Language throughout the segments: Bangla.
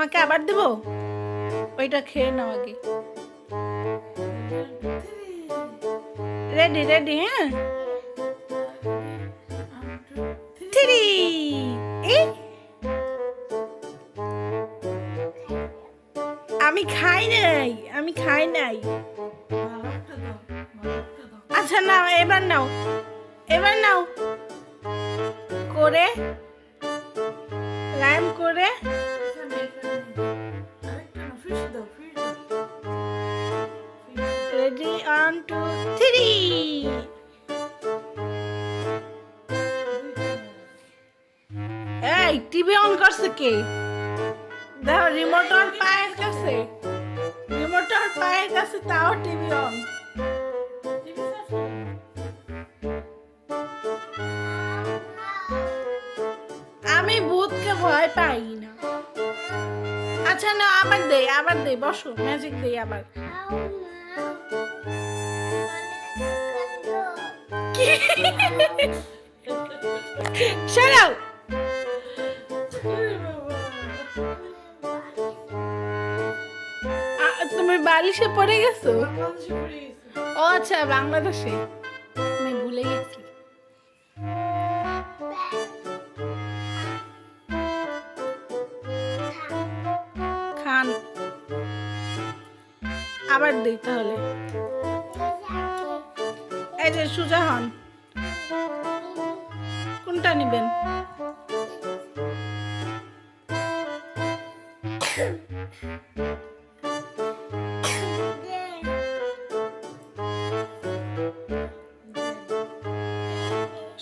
তোমাকে আবার দেবো, ওইটা খেয়ে নাও আগে। রেডি রেডি, হ্যাঁ। থ্রি। এই আমি খাই নাই, আমি খাই নাই। আচ্ছা নাও, এবার নাও, এবার নাও করে রাইম করে। রেডি, 1 2 3। এই টিভি অন করছে কে? দেখো রিমোট ওর পায়ের কাছে, রিমোট ওর পায়ের কাছে, তাও টিভি অন। আমি ভূতকে ভয় পাই না। আচ্ছা না, আবার দে, আবার দে, বসো, ম্যাজিক দেই আবার। সরাও। তুমি বালিশে পড়ে গেছো? ও আচ্ছা, বাংলাদেশে আমি ভুলে গেছি। খান, আবার দেই তাহলে। এই যে সুজা হন, কোনটা নিবেন?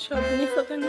সব নিছো কেন?